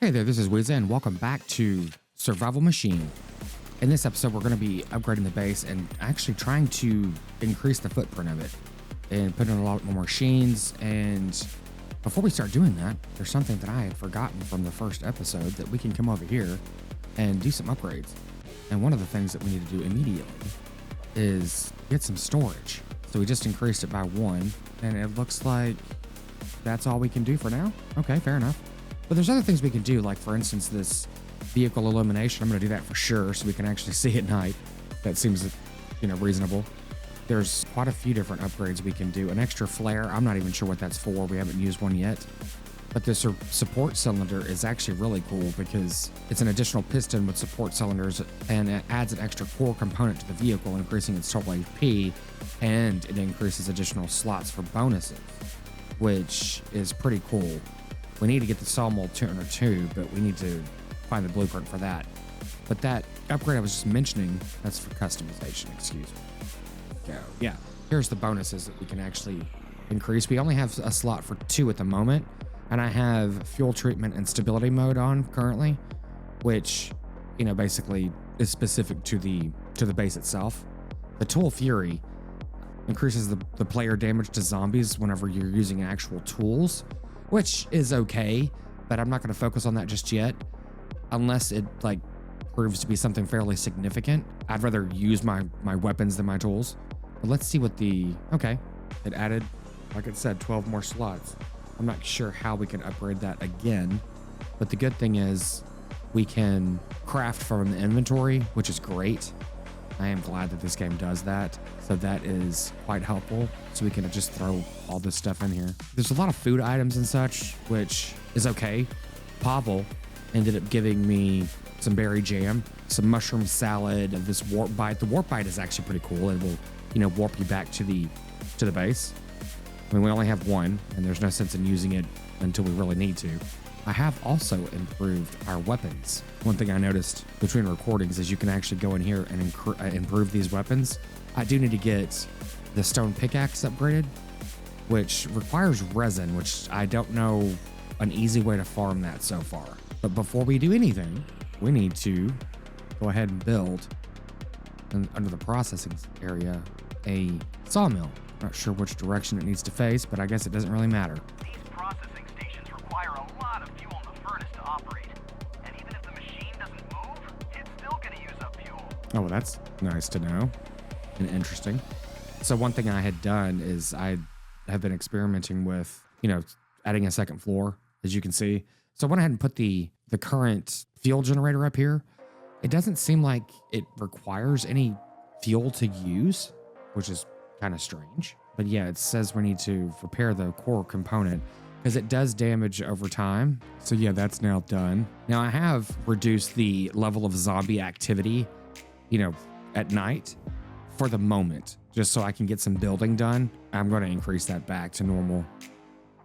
Hey there, this is Wiz, and welcome back to Survival Machine. In this episode, we're going to be upgrading the base and actually trying to increase the footprint of it and put in a lot more machines. And before we start doing that, there's something that I had forgotten from the first episode that we can come over here and do some upgrades. And one of the things that we need to do immediately is get some storage. So we just increased it by 1, and it looks like that's all we can do for now. Okay, fair enough. But there's other things we can do, like for instance, this vehicle illumination. I'm going to do that for sure so we can actually see at night. That seems, reasonable. There's quite a few different upgrades we can do. An extra flare, I'm not even sure what that's for. We haven't used one yet. But this support cylinder is actually really cool because it's an additional piston with support cylinders, and it adds an extra core component to the vehicle, increasing its total HP, and it increases additional slots for bonuses, which is pretty cool. We need to get the sawmill turner too, but we need to find the blueprint for that. But that upgrade I was just mentioning, that's for customization, excuse me. So, yeah, here's the bonuses that we can actually increase. We only have a slot for 2 at the moment, and I have fuel treatment and stability mode on currently, which, basically is specific to the base itself. The Tool Fury increases the player damage to zombies whenever you're using actual tools, which is okay, but I'm not going to focus on that just yet, unless it proves to be something fairly significant. I'd rather use my weapons than my tools. But let's see what okay, it added, like it said, 12 more slots. I'm not sure how we can upgrade that again, but the good thing is we can craft from the inventory, which is great. I am glad that this game does that. So that is quite helpful. So we can just throw all this stuff in here. There's a lot of food items and such, which is okay. Pavel ended up giving me some berry jam, some mushroom salad, of this warp bite. The warp bite is actually pretty cool. It will, warp you back to the base. I mean, we only have 1, and there's no sense in using it until we really need to. I have also improved our weapons. One thing I noticed between recordings is you can actually go in here and improve these weapons. I do need to get the stone pickaxe upgraded, which requires resin, which I don't know an easy way to farm that so far. But before we do anything, we need to go ahead and build, under the processing area, a sawmill. Not sure which direction it needs to face, but I guess it doesn't really matter. These processing stations require a lot of fuel in the furnace to operate. And even if the machine doesn't move, it's still going to use up fuel. Oh, well, that's nice to know and interesting. So one thing I had done is I have been experimenting with, adding a second floor, as you can see. So I went ahead and put the current fuel generator up here. It doesn't seem like it requires any fuel to use, which is kind of strange. But yeah, it says we need to repair the core component because it does damage over time. So yeah, that's now done. Now I have reduced the level of zombie activity, at night for the moment, just so I can get some building done. I'm going to increase that back to normal.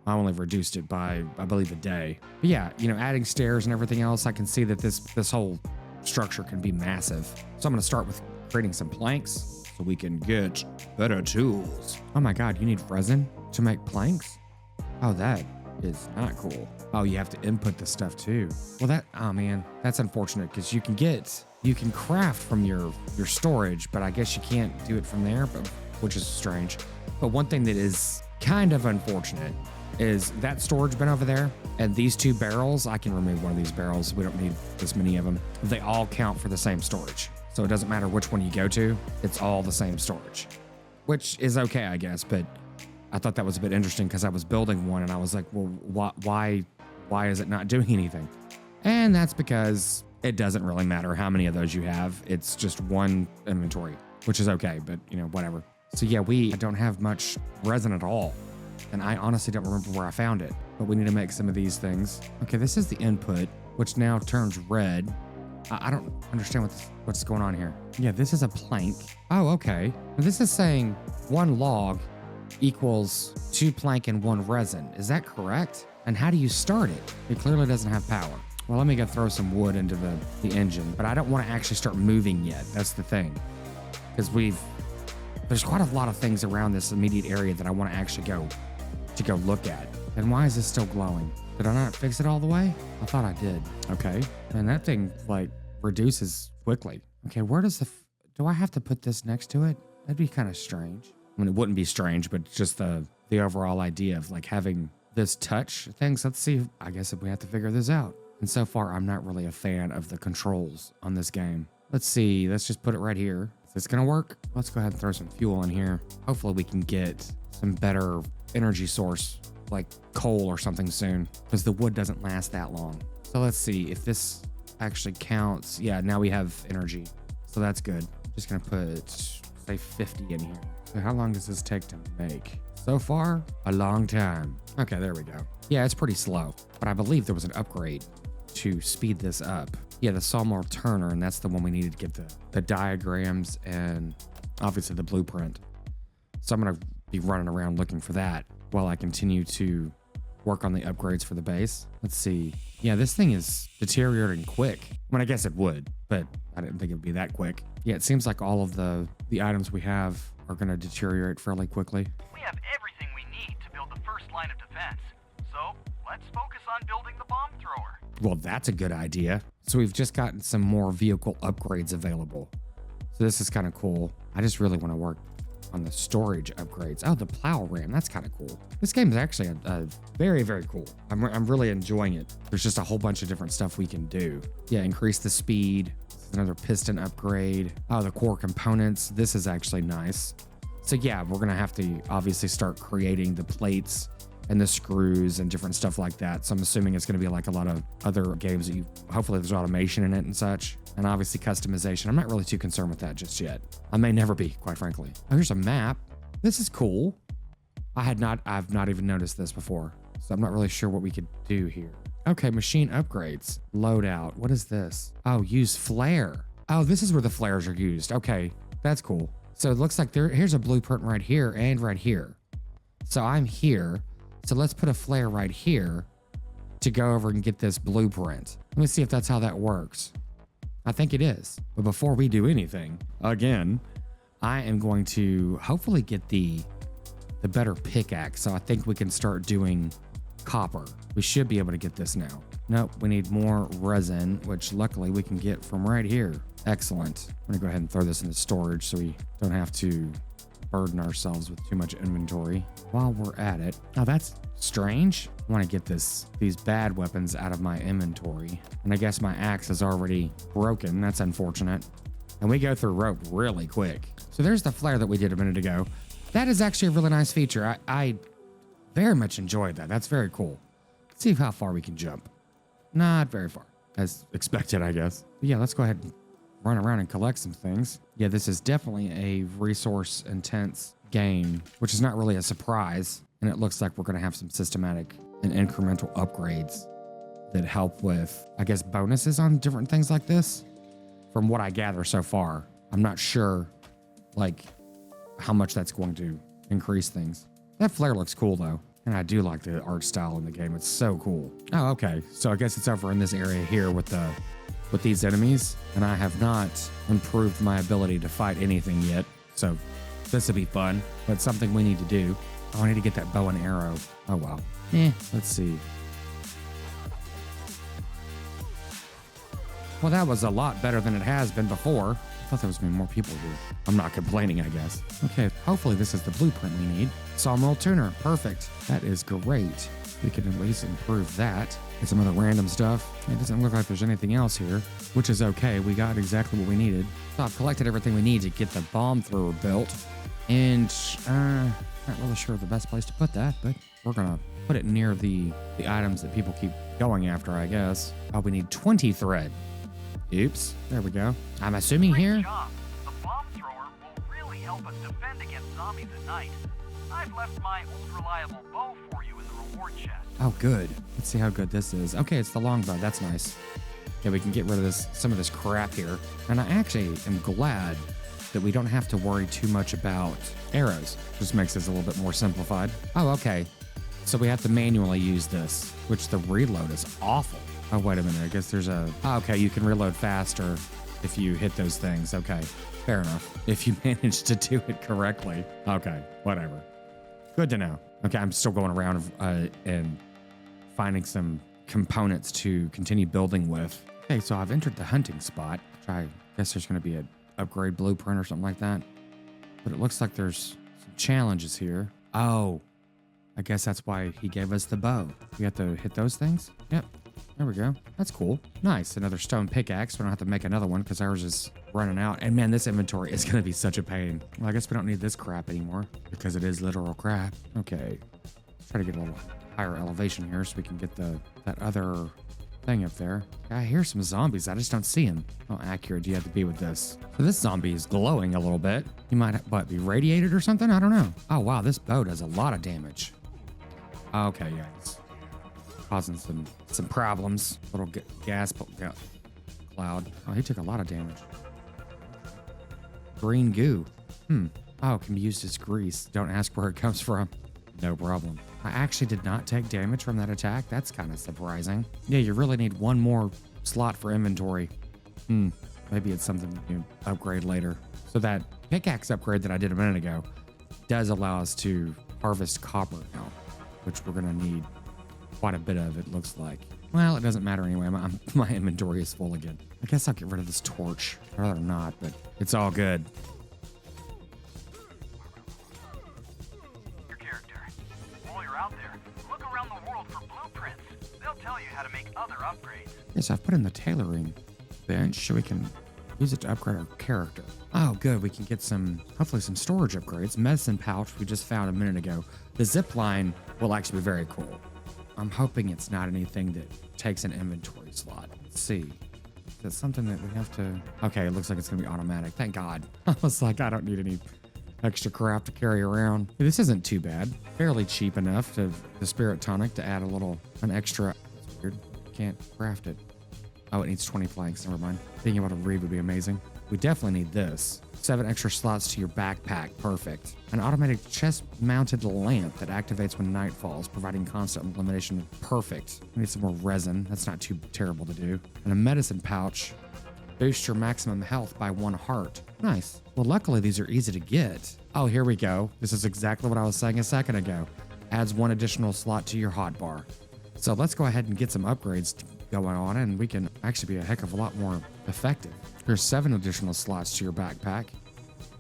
I only reduced it by, I believe, a day. But yeah, adding stairs and everything else, I can see that this whole structure can be massive. So I'm going to start with creating some planks so we can get better tools. Oh my God, you need resin to make planks? Oh, that is not cool. Oh, you have to input the stuff too. Well, oh man, that's unfortunate because you can craft from your storage, but I guess you can't do it from there, which is strange. But one thing that is kind of unfortunate is that storage bin over there, and these 2 barrels, I can remove one of these barrels. We don't need this many of them. They all count for the same storage. So it doesn't matter which one you go to, it's all the same storage, which is okay, I guess. But I thought that was a bit interesting because I was building one and I was like, well, why is it not doing anything? And that's because it doesn't really matter how many of those you have. It's just 1 inventory, which is okay, but whatever. So yeah, I don't have much resin at all. And I honestly don't remember where I found it, but we need to make some of these things. Okay, this is the input, which now turns red. I don't understand what's going on here. Yeah, this is a plank. Oh, okay. This is saying 1 log equals 2 plank and 1 resin. Is that correct? And how do you start it? It clearly doesn't have power. Well, let me go throw some wood into the engine, but I don't want to actually start moving yet. That's the thing. Because there's quite a lot of things around this immediate area that I want to actually go to go look at. And why is this still glowing? Did I not fix it all the way? I thought I did. Okay. And that thing like reduces quickly. Okay, where does do I have to put this next to it? That'd be kind of strange. I mean, it wouldn't be strange, but just the overall idea of like having this touch things. Let's see. I guess if we have to figure this out. And so far, I'm not really a fan of the controls on this game. Let's see. Let's just put it right here. Is this going to work? Let's go ahead and throw some fuel in here. Hopefully we can get some better energy source like coal or something soon, because the wood doesn't last that long. So let's see if this actually counts. Yeah, now we have energy. So that's good. Just going to put, say, 50 in here. So how long does this take to make? So far, a long time. Okay, there we go. Yeah, it's pretty slow, but I believe there was an upgrade to speed this up. Yeah, the sawmill turner, and that's the one we needed to get the diagrams and obviously the blueprint. So I'm going to be running around looking for that while I continue to work on the upgrades for the base. Let's see. Yeah, this thing is deteriorating quick. I mean, I guess it would, but I didn't think it would be that quick. Yeah, it seems like all of the items we have are going to deteriorate fairly quickly. We have everything we need to build the first line of defense. So let's focus on building the bomb thrower. Well, that's a good idea. So we've just gotten some more vehicle upgrades available. So this is kind of cool. I just really want to work on the storage upgrades. Oh, the plow ram. That's kind of cool. This game is actually a very, very cool. I'm really enjoying it. There's just a whole bunch of different stuff we can do. Yeah, increase the speed. This is another piston upgrade. Oh, the core components. This is actually nice. So yeah, we're going to have to obviously start creating the plates and the screws and different stuff like that. So I'm assuming it's going to be like a lot of other games that hopefully there's automation in it and such. And obviously customization. I'm not really too concerned with that just yet. I may never be, quite frankly. Oh, here's a map. This is cool. I've not even noticed this before. So I'm not really sure what we could do here. Okay, machine upgrades. Loadout. What is this? Oh, use flare. Oh, this is where the flares are used. Okay, that's cool. So it looks like here's a blueprint right here and right here. So I'm here. So let's put a flare right here to go over and get this blueprint. Let me see if that's how that works. I think it is. But before we do anything, again, I am going to hopefully get the better pickaxe. So I think we can start doing copper. We should be able to get this now. Nope, we need more resin, which luckily we can get from right here. Excellent. I'm gonna go ahead and throw this into storage so we don't have to burden ourselves with too much inventory while we're at it. Now that's strange. I want to get these bad weapons out of my inventory. And I guess my axe is already broken. That's unfortunate. And we go through rope really quick. So there's the flare that we did a minute ago. That is actually a really nice feature. I very much enjoyed that. That's very cool. Let's see how far we can jump. Not very far, as expected, I guess. But yeah, let's go ahead and run around and collect some things. Yeah, this is definitely a resource intense game, which is not really a surprise. And it looks like we're going to have some systematic and incremental upgrades that help with, I guess, bonuses on different things like this. From what I gather so far, I'm not sure like how much that's going to increase things. That flare looks cool though. And I do like the art style in the game. It's so cool. Oh, okay. So I guess it's over in this area here with these enemies. And I have not improved my ability to fight anything yet. So this will be fun, but something we need to do. Oh, I need to get that bow and arrow. Oh, wow. Let's see. Well, that was a lot better than it has been before. I thought there was going to be more people here. I'm not complaining, I guess. Okay, hopefully this is the blueprint we need. Sawmill tuner, perfect. That is great. We can at least improve that. Get some other random stuff. It doesn't look like there's anything else here, which is okay. We got exactly what we needed. So I've collected everything we need to get the bomb thrower built. And not really sure the best place to put that, but we're gonna put it near the items that people keep going after, I guess. Oh, we need 20 thread. Oops, there we go. I'm assuming Great here. job. The bomb thrower will really help us defend against zombies at night. I've left my old reliable bow for you in the reward chest. Oh, good. Let's see how good this is. Okay, it's the longbow. That's nice. Yeah, we can get rid of some of this crap here. And I actually am glad that we don't have to worry too much about arrows. Just makes this a little bit more simplified. Oh, okay. So we have to manually use this, which the reload is awful. Oh, wait a minute. I guess there's a... Oh, okay, you can reload faster if you hit those things. Okay, fair enough. If you manage to do it correctly. Okay, whatever. Good to know. Okay, I'm still going around and finding some components to continue building with. Okay, so I've entered the hunting spot. I guess there's going to be an upgrade blueprint or something like that. But it looks like there's some challenges here. Oh, I guess that's why he gave us the bow. We have to hit those things? Yep. There we go. That's cool. Nice. Another stone pickaxe. We don't have to make another one because ours is running out. And man, this inventory is going to be such a pain. Well, I guess we don't need this crap anymore because it is literal crap. Okay. Let's try to get a little higher elevation here so we can get that other thing up there. I hear some zombies. I just don't see them. How accurate do you have to be with this? So this zombie is glowing a little bit. He might, be radiated or something? I don't know. Oh, wow. This bow does a lot of damage. Okay, yeah. It's causing some problems. Little gas cloud. Oh, he took a lot of damage. Green goo. Oh, it can be used as grease. Don't ask where it comes from. No problem. I actually did not take damage from that attack. That's kind of surprising. Yeah, you really need one more slot for inventory. Maybe it's something you upgrade later. So that pickaxe upgrade that I did a minute ago does allow us to harvest copper now, which we're going to need quite a bit of, it looks like. Well, it doesn't matter anyway. My inventory is full again. I guess I'll get rid of this torch. I'd rather not, but it's all good. Your character. While you're out there, look around the world for blueprints. They'll tell you how to make other upgrades. Yes, I've put in the tailoring bench so we can use it to upgrade our character. Oh, good. We can get hopefully some storage upgrades. Medicine pouch we just found a minute ago. The zip line will actually be very cool. I'm hoping it's not anything that takes an inventory slot. Let's see. Is that something that we have to... Okay, it looks like it's going to be automatic. Thank God. I was like, I don't need any extra crap to carry around. This isn't too bad. Fairly cheap enough to the spirit tonic to add an extra... That's weird. Can't craft it. Oh, it needs 20 planks. Never mind. Being able to read would be amazing. We definitely need this. 7 extra slots to your backpack. Perfect. An automatic chest-mounted lamp that activates when night falls, providing constant illumination. Perfect. We need some more resin. That's not too terrible to do. And a medicine pouch. Boost your maximum health by 1 heart. Nice. Well, luckily these are easy to get. Oh, here we go. This is exactly what I was saying a second ago. Adds 1 additional slot to your hotbar. So let's go ahead and get some upgrades going on, and we can actually be a heck of a lot more effective. There's 7 additional slots to your backpack.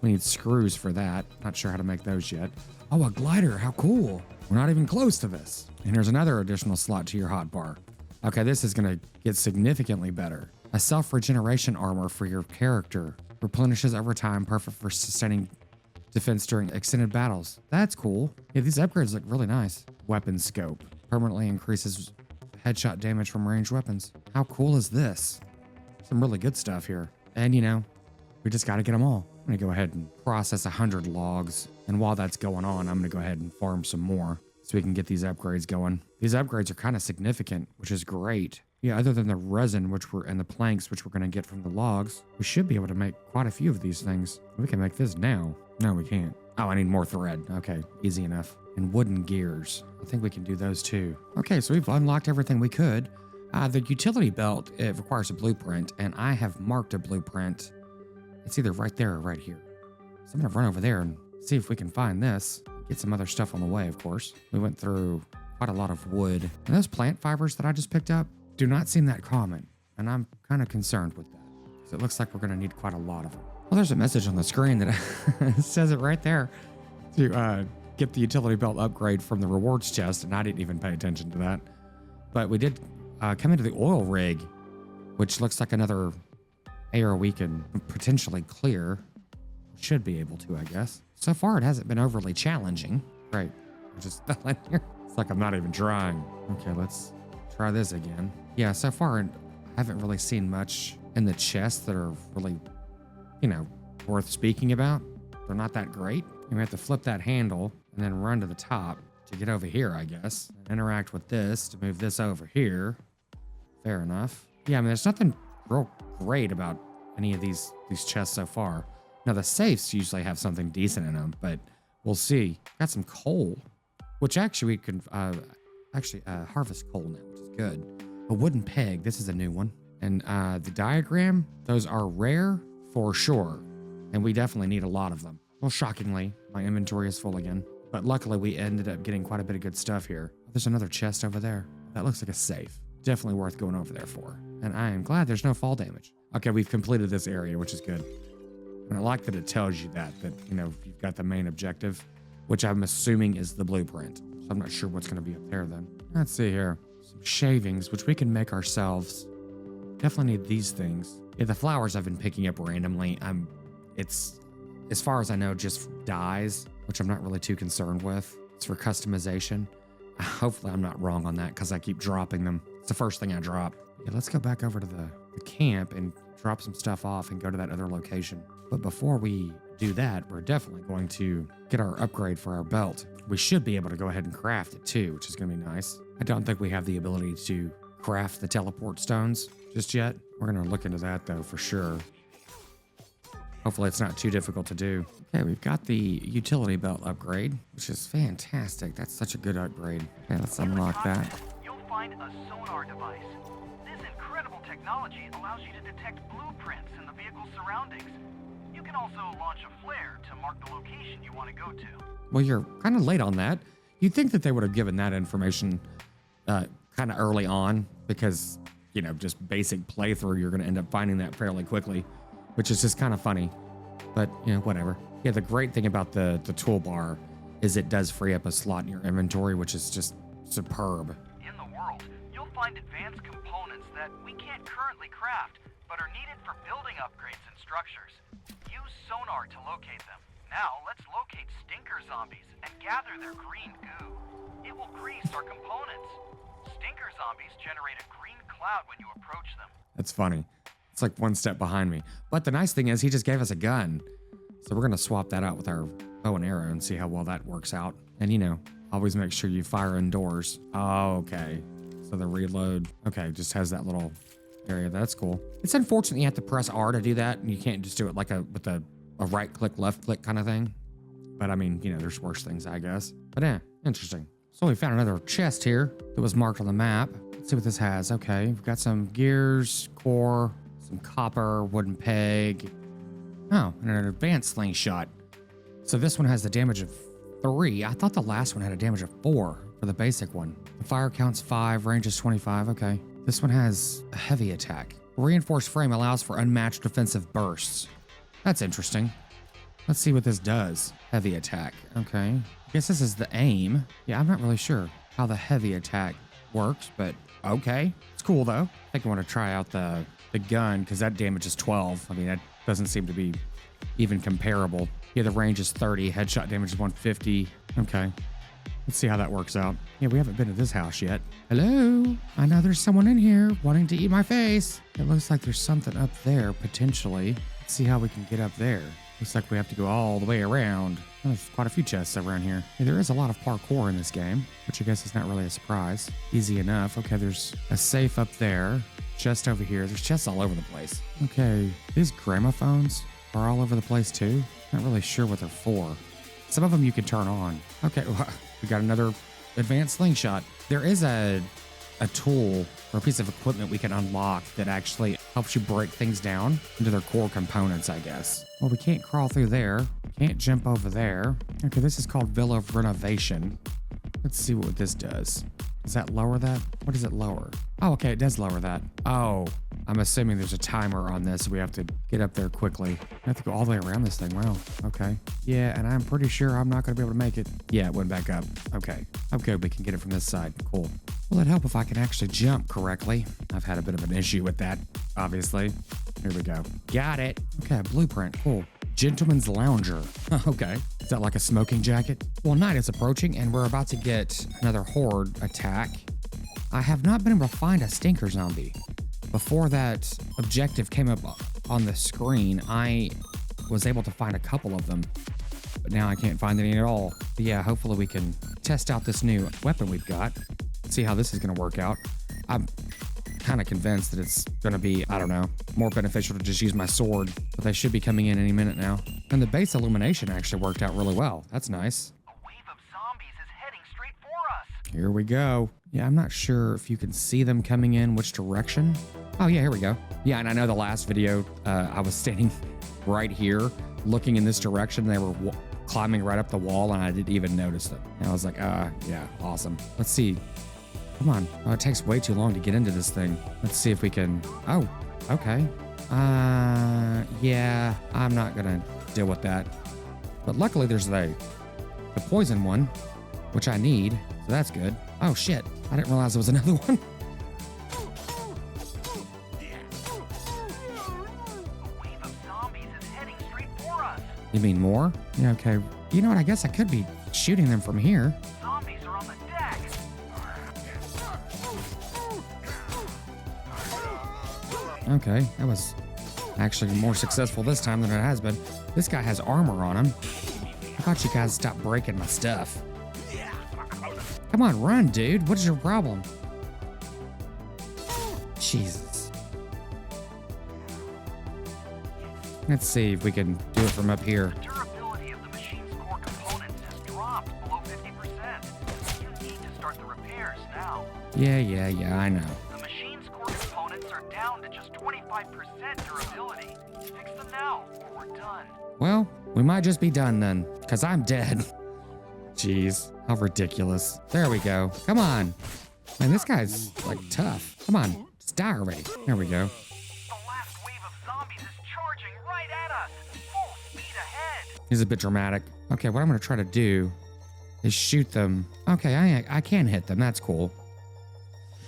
We need screws for that. Not sure how to make those yet. Oh, a glider. How cool. We're not even close to this. And here's another additional slot to your hotbar. Okay, this is going to get significantly better. A self-regeneration armor for your character. Replenishes over time, perfect for sustaining defense during extended battles. That's cool. Yeah, these upgrades look really nice. Weapon scope. Permanently increases headshot damage from ranged weapons. How cool is this? Some really good stuff here. And we just got to get them all. I'm going to go ahead and process 100 logs. And while that's going on, I'm going to go ahead and farm some more so we can get these upgrades going. These upgrades are kind of significant, which is great. Yeah, other than the resin, and the planks, which we're going to get from the logs, we should be able to make quite a few of these things. We can make this now. No, we can't. Oh, I need more thread. Okay, easy enough. And wooden gears. I think we can do those too. Okay, so we've unlocked everything we could. The utility belt, it requires a blueprint, and I have marked a blueprint. It's either right there or right here. So I'm going to run over there and see if we can find this. Get some other stuff on the way, of course. We went through quite a lot of wood. And those plant fibers that I just picked up do not seem that common, and I'm kind of concerned with that. So it looks like we're going to need quite a lot of them. Well, there's a message on the screen that says it right there to get the utility belt upgrade from the rewards chest, and I didn't even pay attention to that. But we did come into the oil rig, which looks like another area we can potentially clear. Should be able to, I guess. So far, it hasn't been overly challenging. Great. I just fell in here. It's like I'm not even trying. Okay, let's try this again. Yeah, so far, I haven't really seen much in the chests that are really, worth speaking about. They're not that great. We have to flip that handle and then run to the top to get over here, I guess. Interact with this to move this over here. Fair enough. Yeah, I mean, there's nothing real great about any of these chests so far. Now, the safes usually have something decent in them, but we'll see. Got some coal, which actually we can harvest coal now, which is good. A wooden peg. This is a new one. And the diagram, those are rare for sure. And we definitely need a lot of them. Well, shockingly, my inventory is full again. But luckily we ended up getting quite a bit of good stuff here. There's another chest over there. That looks like a safe. Definitely worth going over there for. And I am glad there's no fall damage. Okay, we've completed this area, which is good. And I like that it tells you that, you know, you've got the main objective, which I'm assuming is the blueprint. So I'm not sure what's going to be up there then. Let's see here. Some shavings, which we can make ourselves. Definitely need these things. Yeah, the flowers I've been picking up randomly. It's, as far as I know, just dyes, which I'm not really too concerned with. It's for customization. Hopefully I'm not wrong on that because I keep dropping them. It's the first thing I drop. Yeah, let's go back over to the camp and drop some stuff off and go to that other location. But before we do that, we're definitely going to get our upgrade for our belt. We should be able to go ahead and craft it too, which is going to be nice. I don't think we have the ability to craft the teleport stones just yet. We're going to look into that though for sure. Hopefully it's not too difficult to do. Okay, we've got the utility belt upgrade, which is fantastic. That's such a good upgrade. Okay, let's unlock that. You'll find a sonar device. This incredible technology allows you to detect blueprints in the vehicle's surroundings. You can also launch a flare to mark the location you want to go to. Well, you're kind of late on that. You'd think that they would have given that information kind of early on because, you know, just basic playthrough, you're going to end up finding that fairly quickly, which is just kind of funny. But, you know, whatever. Yeah, the great thing about the toolbar is it does free up a slot in your inventory, which is just superb. In the world, you'll find advanced components that we can't currently craft, but are needed for building upgrades and structures. Use sonar to locate them. Now, let's locate stinker zombies and gather their green goo. It will grease our components. Stinker zombies generate a green cloud when you approach them. That's funny. It's like one step behind me. But the nice thing is he just gave us a gun. So we're going to swap that out with our bow and arrow and see how well that works out. And, you know, always make sure you fire indoors. Oh, okay. So the reload, okay, just has that little area. That's cool. It's unfortunate you have to press R to do that. And you can't just do it like with a right click, left click kind of thing. But I mean, you know, there's worse things, I guess. But yeah, interesting. So we found another chest here that was marked on the map. Let's see what this has. Okay, we've got some gears, core, some copper, wooden peg. Oh, and an advanced slingshot. So this one has the damage of 3. I thought the last one had a damage of 4 for the basic one. The fire count's 5, range is 25. Okay. This one has a heavy attack. Reinforced frame allows for unmatched defensive bursts. That's interesting. Let's see what this does. Heavy attack. Okay. I guess this is the aim. Yeah, I'm not really sure how the heavy attack works, but okay. It's cool though. I think I want to try out the gun because that damage is 12. I mean, that doesn't seem to be even comparable. Yeah, the range is 30. Headshot damage is 150. Okay. Let's see how that works out. Yeah, we haven't been to this house yet. Hello? I know there's someone in here wanting to eat my face. It looks like there's something up there, potentially. Let's see how we can get up there. Looks like we have to go all the way around. Oh, there's quite a few chests around here. Yeah, there is a lot of parkour in this game, which I guess is not really a surprise. Easy enough. Okay, there's a safe up there. Chest over here. There's chests all over the place. Okay, these gramophones are all over the place too. Not really sure what they're for. Some of them you can turn on. Okay, well, we got another advanced slingshot. There is a tool or a piece of equipment we can unlock that actually helps you break things down into their core components, I guess. Well, we can't crawl through there. Can't jump over there. Okay, this is called Villa of Renovation. Let's see what this does. Does that lower that? What does it lower? Oh, okay, it does lower that. Oh, I'm assuming there's a timer on this. So we have to get up there quickly. I have to go all the way around this thing. Wow. Okay. Yeah, and I'm pretty sure I'm not going to be able to make it. Yeah, it went back up. Okay. Okay, we can get it from this side. Cool. Will it help if I can actually jump correctly? I've had a bit of an issue with that, obviously. Here we go. Got it. Okay, blueprint. Cool. Gentleman's Lounger. Okay. Is that like a smoking jacket? Well, night is approaching and we're about to get another horde attack. I have not been able to find a stinker zombie. Before that objective came up on the screen, I was able to find a couple of them, but now I can't find any at all. But yeah, hopefully we can test out this new weapon we've got, see how this is going to work out. I'm kind of convinced that it's going to be, I don't know, more beneficial to just use my sword, but they should be coming in any minute now. And the base illumination actually worked out really well. That's nice. A wave of zombies is heading straight for us. Here we go. Yeah, I'm not sure if you can see them coming in, which direction. Oh yeah, here we go. Yeah, and I know the last video, I was standing right here looking in this direction. They were climbing right up the wall and I didn't even notice them. And I was like, yeah, awesome. Let's see. Come on. Oh, it takes way too long to get into this thing. Let's see if we can. Oh, okay. Yeah, I'm not gonna deal with that. But luckily there's the poison one, which I need. So that's good. Oh shit. I didn't realize there was another one. You mean more? Yeah, okay. You know what? I guess I could be shooting them from here. Zombies are on the deck. Okay, that was actually more successful this time than it has been. This guy has armor on him. How about you guys stop breaking my stuff? Come on, run, dude. What is your problem? Jesus. Let's see if we can do it from up here. The durability of the machine's core components has dropped below 50%. You need to start the repairs now. Yeah, I know. The machine's core components are down to just 25% durability. Fix them now, or we're done. Well, we might just be done then, because I'm dead. Jeez, how ridiculous. There we go. Come on. Man, this guy's, like, tough. Come on, just die already. There we go. The last wave of zombies is charging right at us. Full speed ahead. He's a bit dramatic. Okay, what I'm going to try to do is shoot them. Okay, I can hit them. That's cool.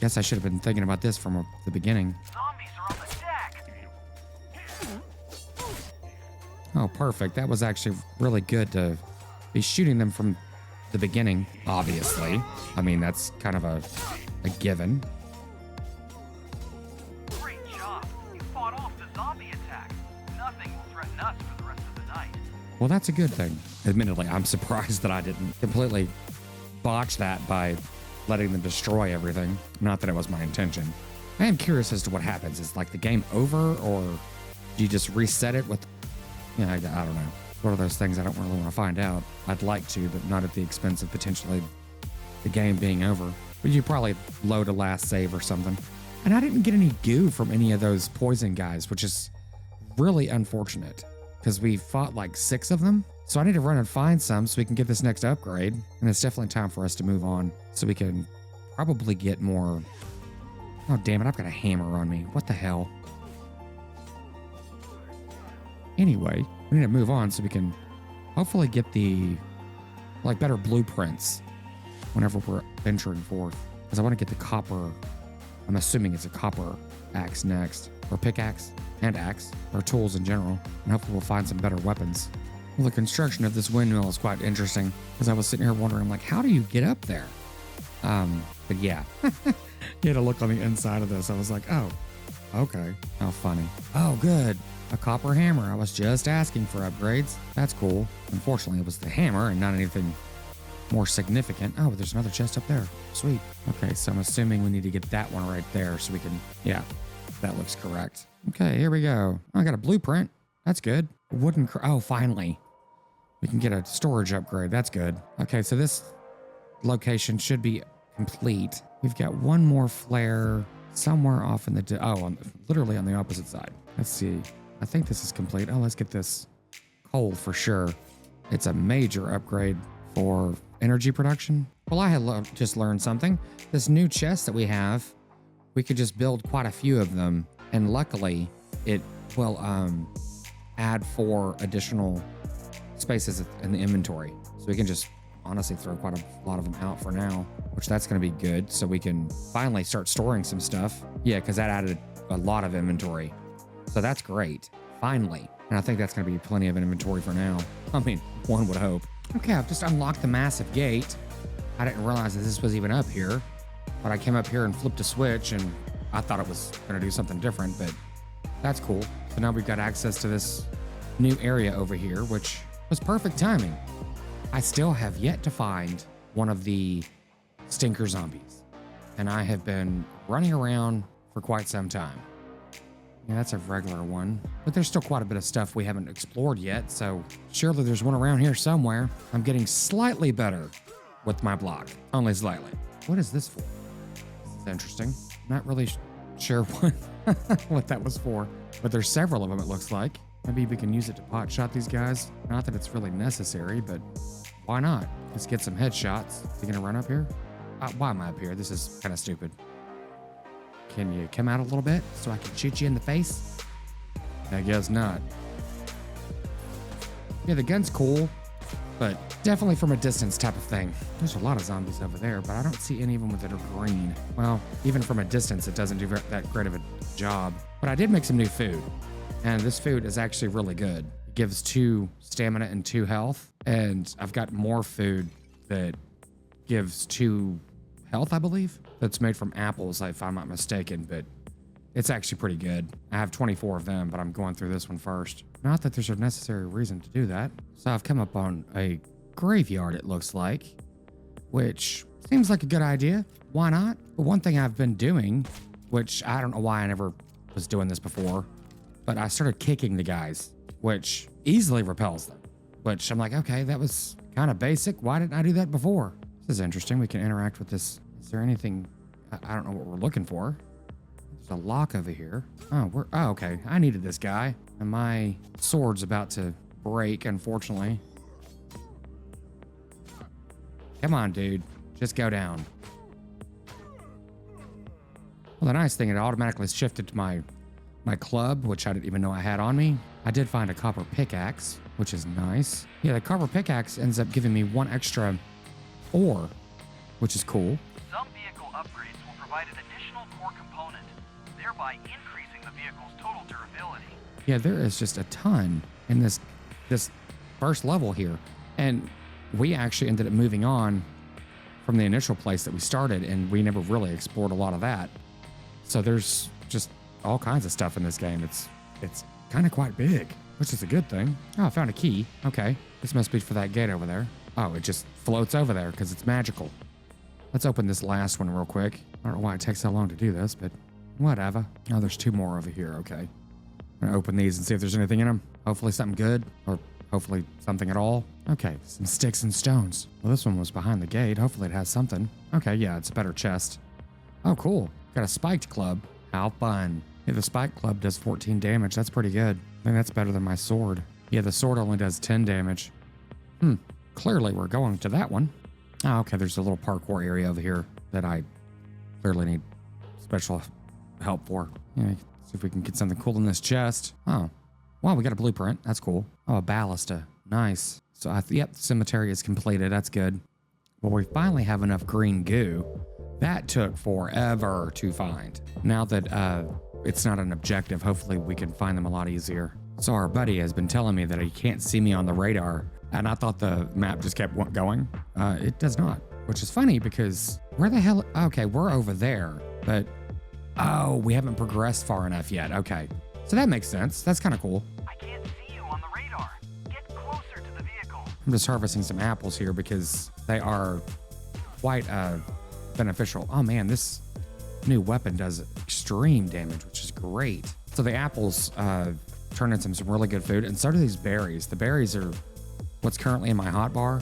Guess I should have been thinking about this from the beginning. Zombies are on the deck. Oh, perfect. That was actually really good to be shooting them from the beginning, obviously. I mean, that's kind of a given. Great job. You fought off the zombie attack. Nothing will threaten us for the rest of the night. Well, that's a good thing. Admittedly, I'm surprised that I didn't completely botch that by letting them destroy everything. Not that it was my intention. I am curious as to what happens. Is like the game over, or do you just reset it with... Yeah, I don't know. It's one of those things I don't really want to find out. I'd like to, but not at the expense of potentially the game being over. But you probably load a last save or something. And I didn't get any goo from any of those poison guys, which is really unfortunate because we fought like 6 of them. So I need to run and find some so we can get this next upgrade. And it's definitely time for us to move on so we can probably get more. Oh, damn it. I've got a hammer on me. What the hell? Anyway, we need to move on so we can hopefully get the like better blueprints whenever we're venturing forth. Because I want to get the copper. I'm assuming it's a copper axe next, or pickaxe and axe, or tools in general. And hopefully we'll find some better weapons. Well, the construction of this windmill is quite interesting because I was sitting here wondering, like, how do you get up there? But yeah, you had to look on the inside of this. I was like, oh, okay. How funny. Oh, good. A copper hammer. I was just asking for upgrades. That's cool. Unfortunately, it was the hammer and not anything more significant. Oh, but there's another chest up there. Sweet. Okay, so I'm assuming we need to get that one right there so we can, yeah, that looks correct. Okay, here we go. I got a blueprint. That's good. Oh, finally. We can get a storage upgrade. That's good. Okay, so this location should be complete. We've got one more flare somewhere off in the, literally on the opposite side. Let's see. I think this is complete. Oh, let's get this coal for sure. It's a major upgrade for energy production. Well, I had just learned something. This new chest that we have, we could just build quite a few of them. And luckily, it will add 4 additional spaces in the inventory. So we can just honestly throw quite a lot of them out for now, which that's going to be good. So we can finally start storing some stuff. Yeah, because that added a lot of inventory. So that's great, finally. And I think that's gonna be plenty of inventory for now. I mean, one would hope. Okay, I've just unlocked the massive gate. I didn't realize that this was even up here, but I came up here and flipped a switch and I thought it was gonna do something different, but that's cool. So now we've got access to this new area over here, which was perfect timing. I still have yet to find one of the stinker zombies, and I have been running around for quite some time. Yeah, that's a regular one, but there's still quite a bit of stuff we haven't explored yet, so surely there's one around here somewhere. I'm getting slightly better with my block, only slightly. What is this for? This is interesting. I'm not really sure what that was for, but there's several of them, it looks like. Maybe we can use it to pot shot these guys. Not that it's really necessary, but why not? Let's get some headshots. You gonna run up here? Why am I up here? This is kind of stupid. Can you come out a little bit so I can shoot you in the face? I guess not. Yeah, the gun's cool, but definitely from a distance type of thing. There's a lot of zombies over there, but I don't see any of them that are green. Well, even from a distance, it doesn't do that great of a job. But I did make some new food, and this food is actually really good. It gives 2 stamina and 2 health, and I've got more food that gives 2 health, I believe. That's made from apples, if I'm not mistaken, but it's actually pretty good. I have 24 of them, but I'm going through this one first. Not that there's a necessary reason to do that. So I've come up on a graveyard, it looks like, which seems like a good idea. Why not? But one thing I've been doing, which I don't know why I never was doing this before, but I started kicking the guys, which easily repels them, which I'm like, okay, that was kind of basic. Why didn't I do that before? This is interesting. We can interact with this. Is there anything? I don't know what we're looking for. There's a lock over here. Oh, okay. I needed this guy. And my sword's about to break, unfortunately. Come on, dude. Just go down. Well, the nice thing, it automatically shifted to my club, which I didn't even know I had on me. I did find a copper pickaxe, which is nice. Yeah, the copper pickaxe ends up giving me 1 extra ore, which is cool. Some vehicle upgrades will provide an additional core component, thereby increasing the vehicle's total durability. Yeah, there is just a ton in this first level here. And we actually ended up moving on from the initial place that we started, and we never really explored a lot of that. So there's just all kinds of stuff in this game. It's kind of quite big, which is a good thing. Oh, I found a key. Okay, this must be for that gate over there. Oh, it just floats over there because it's magical. Let's open this last one real quick. I don't know why it takes so long to do this, but whatever. Oh, there's 2 more over here. Okay. I'm gonna open these and see if there's anything in them. Hopefully something good, or hopefully something at all. Okay, some sticks and stones. Well, this one was behind the gate. Hopefully it has something. Okay, yeah, it's a better chest. Oh, cool. Got a spiked club. How fun. Yeah, the spiked club does 14 damage. That's pretty good. I think that's better than my sword. Yeah, the sword only does 10 damage. Clearly we're going to that one. Oh, okay, there's a little parkour area over here that I clearly need special help for. Yeah, see if we can get something cool in this chest. Oh, wow, we got a blueprint. That's cool. Oh, a ballista. Nice. So, yep, the cemetery is completed. That's good. Well, we finally have enough green goo. That took forever to find. Now that it's not an objective, hopefully we can find them a lot easier. So our buddy has been telling me that he can't see me on the radar, and I thought the map just kept going. It does not, which is funny because where the hell? Okay, we're over there, but oh, we haven't progressed far enough yet. Okay, so that makes sense. That's kind of cool. I can't see you on the radar. Get closer to the vehicle. I'm just harvesting some apples here because they are quite beneficial. Oh man, this new weapon does extreme damage, which is great. So the apples turn into some really good food, and so do these berries. The berries are what's currently in my hot bar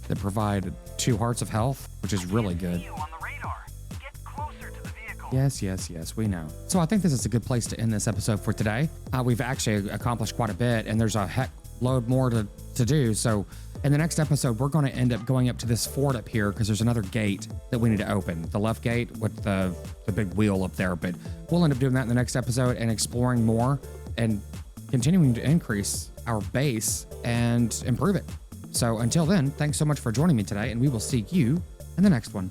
that provide 2 hearts of health, which is really good. Yes, we know. So I think this is a good place to end this episode for today. We've actually accomplished quite a bit, and there's a heck load more to do. So in the next episode, we're going to end up going up to this fort up here because there's another gate that we need to open. The left gate with the big wheel up there. But we'll end up doing that in the next episode and exploring more and continuing to increase our base and improve it. So until then, thanks so much for joining me today, and we will see you in the next one.